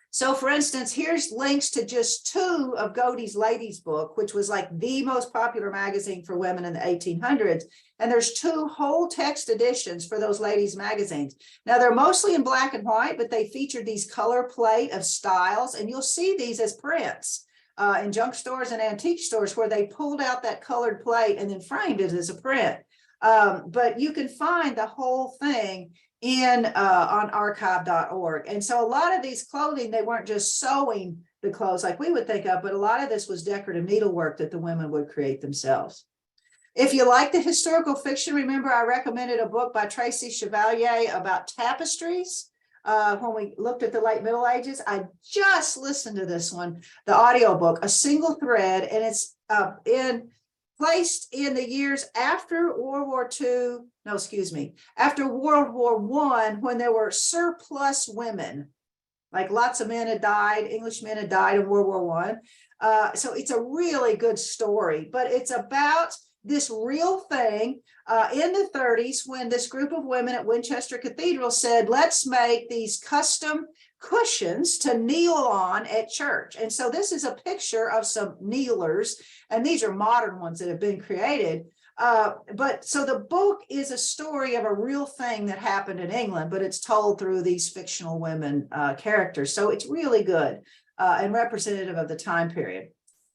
So for instance, here's links to just 2 of Godey's Ladies book, which was like the most popular magazine for women in the 1800s. And there's 2 whole text editions for those ladies magazines. Now they're mostly in black and white, but they feature these color plate of styles, and you'll see these as prints in junk stores and antique stores where they pulled out that colored plate and then framed it as a print. But you can find the whole thing on archive.org. And so a lot of these clothing, they weren't just sewing the clothes like we would think of, but a lot of this was decorative needlework that the women would create themselves. If you like the historical fiction, remember I recommended a book by Tracy Chevalier about tapestries. When we looked at the late Middle Ages, I just listened to this one, the audiobook, A Single Thread, and it's placed in the years after World War II, after World War I, when there were surplus women, like lots of men had died, English men had died in World War I. So it's a really good story, but it's about this real thing in the 30s when this group of women at Winchester Cathedral said, let's make these custom cushions to kneel on at church. And so this is a picture of some kneelers, and these are modern ones that have been created. But so the book is a story of a real thing that happened in England, but it's told through these fictional women characters. So it's really good and representative of the time period.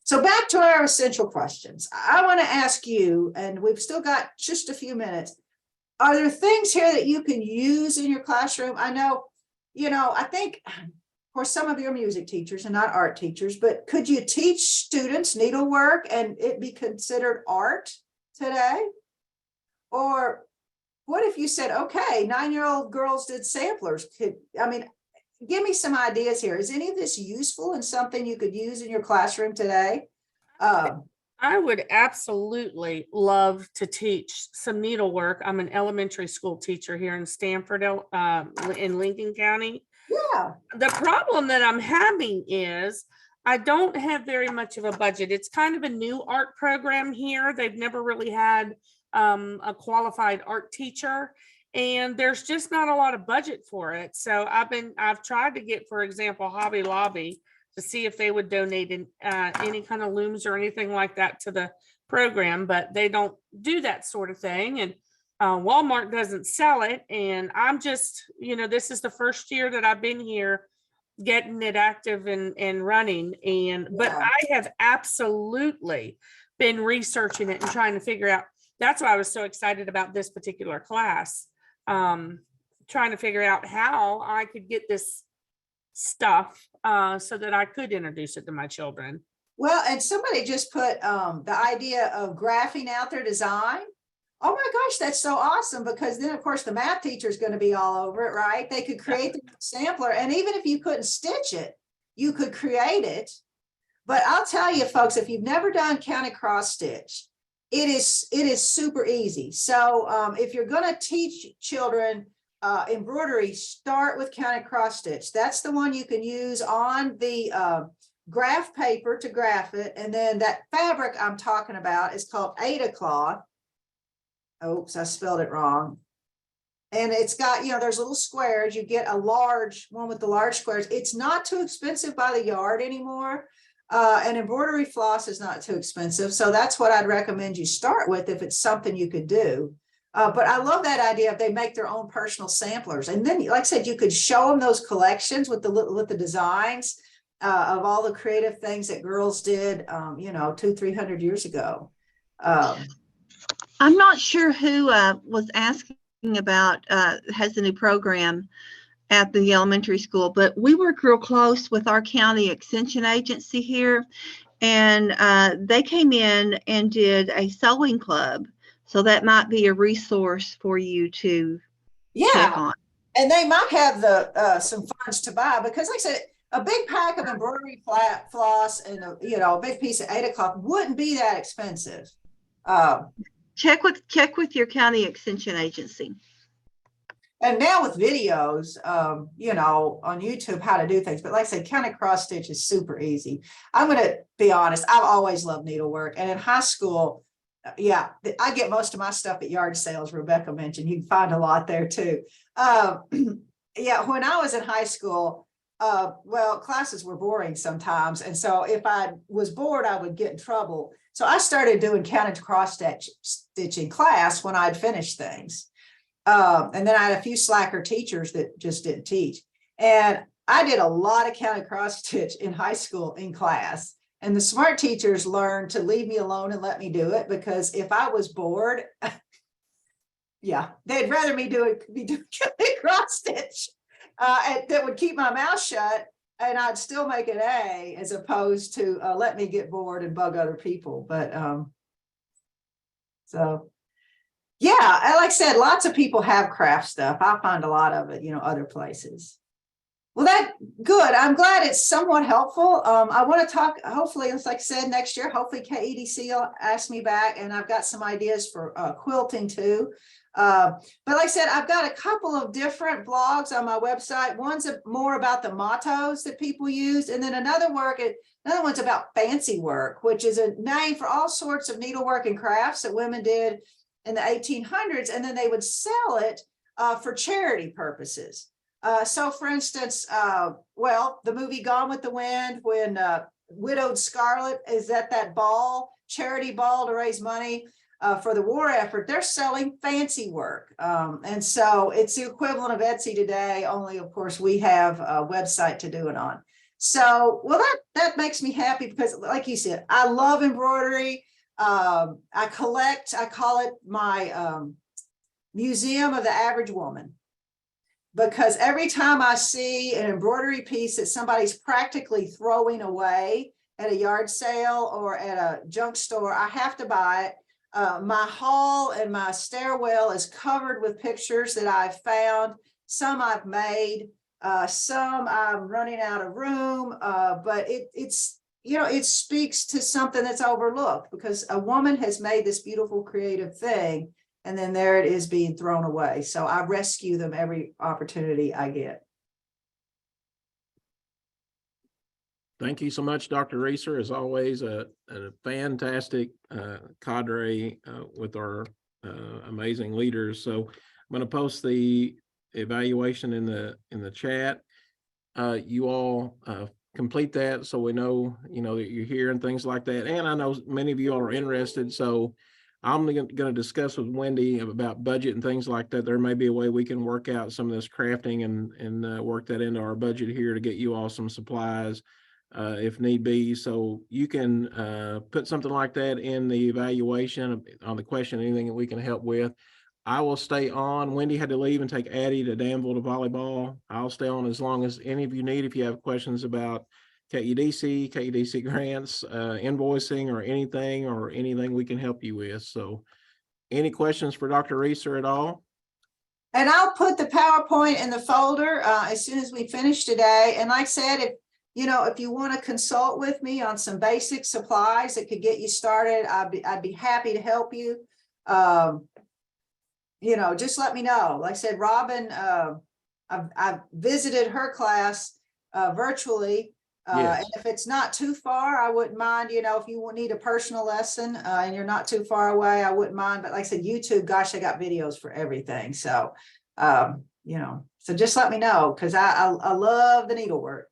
So back to our essential questions. I want to ask you, and we've still got just a few minutes, are there things here that you can use in your classroom? I know, I think, of course, some of you are music teachers and not art teachers, but could you teach students needlework and it be considered art today? Or what if you said, okay, 9-year-old girls did samplers? Give me some ideas here. Is any of this useful and something you could use in your classroom today? I would absolutely love to teach some needlework. I'm an elementary school teacher here in Stanford, in Lincoln County. Yeah. The problem that I'm having is I don't have very much of a budget. It's kind of a new art program here. They've never really had a qualified art teacher, and there's just not a lot of budget for it. So I've tried to get, for example, Hobby Lobby to see if they would donate any kind of looms or anything like that to the program, but they don't do that sort of thing. And Walmart doesn't sell it. And I'm just, this is the first year that I've been here getting it active and running. But I have absolutely been researching it and trying to figure out. That's why I was so excited about this particular class. Trying to figure out how I could get this stuff so that I could introduce it to my children. Well, and somebody just put the idea of graphing out their design. Oh my gosh, that's so awesome, because then of course the math teacher is going to be all over it, right? They could create the sampler, and even if you couldn't stitch it, you could create it. But I'll tell you folks, if you've never done counted cross stitch, it is super easy. So if you're going to teach children embroidery, start with counted cross stitch. That's the one you can use on the graph paper to graph it. And then that fabric I'm talking about is called Ada cloth. Oops, I spelled it wrong. And it's got, there's little squares. You get a large one with the large squares. It's not too expensive by the yard anymore. And embroidery floss is not too expensive. So that's what I'd recommend you start with if it's something you could do. But I love that idea if they make their own personal samplers. And then, like I said, you could show them those collections with the designs of all the creative things that girls did, 200-300 years ago. I'm not sure who was asking about has the new program at the elementary school, but we work real close with our county extension agency here, and they came in and did a sewing club. So that might be a resource for you to check Yeah, on. and they might have the some funds to buy, because like I said, a big pack of embroidery floss and a big piece of 8 o'clock wouldn't be that expensive. Check with your county extension agency. And now with videos, on YouTube, how to do things. But like I said, county cross stitch is super easy. I'm going to be honest. I've always loved needlework. And in high school, yeah, I get most of my stuff at yard sales. Rebecca mentioned you can find a lot there too. Yeah, when I was in high school, well, classes were boring sometimes. And so if I was bored, I would get in trouble. So I started doing county cross stitching class when I'd finished things. And then I had a few slacker teachers that just didn't teach. And I did a lot of county cross stitch in high school in class. And the smart teachers learned to leave me alone and let me do it, because if I was bored, yeah, they'd rather me be doing county cross stitch that would keep my mouth shut and I'd still make an A, as opposed to let me get bored and bug other people. But so. Yeah, and like I said, lots of people have craft stuff. I find a lot of it, other places. Well, that's good. I'm glad it's somewhat helpful. I want to talk, hopefully, like I said, next year, hopefully KEDC will ask me back, and I've got some ideas for quilting too. But like I said, I've got a couple of different blogs on my website. One's more about the mottos that people use, and then another one's about fancy work, which is a name for all sorts of needlework and crafts that women did in the 1800s, and then they would sell it for charity purposes. So for instance, the movie Gone with the Wind, when Widowed Scarlet is at that charity ball to raise money for the war effort, they're selling fancy work. And so it's the equivalent of Etsy today, only of course we have a website to do it on. So, well, that makes me happy, because like you said, I love embroidery. I call it my museum of the average woman, because every time I see an embroidery piece that somebody's practically throwing away at a yard sale or at a junk store, I have to buy it. My hall and my stairwell is covered with pictures that I've found. Some I've made, some I'm running out of room, but it speaks to something that's overlooked, because a woman has made this beautiful creative thing, and then there it is being thrown away. So I rescue them every opportunity I get. Thank you so much, Dr. Resor. As always, a fantastic cadre with our amazing leaders. So I'm going to post the evaluation in the chat. You all complete that, so we know that you're here and things like that. And I know many of you all are interested, so I'm going to discuss with Wendy about budget and things like that. There may be a way we can work out some of this crafting and work that into our budget here to get you all some supplies if need be. So you can put something like that in the evaluation on the question, anything that we can help with. I will stay on. Wendy had to leave and take Addie to Danville to volleyball. I'll stay on as long as any of you need. If you have questions about KEDC grants, invoicing, or anything we can help you with. So any questions for Dr. Resor at all? And I'll put the PowerPoint in the folder as soon as we finish today. And like I said, if you want to consult with me on some basic supplies that could get you started, I'd be happy to help you. Just let me know. Like I said, Robin, I've visited her class virtually. Yes. And if it's not too far, I wouldn't mind, if you need a personal lesson and you're not too far away, I wouldn't mind. But like I said, YouTube, gosh, I got videos for everything. So, so just let me know, because I love the needlework.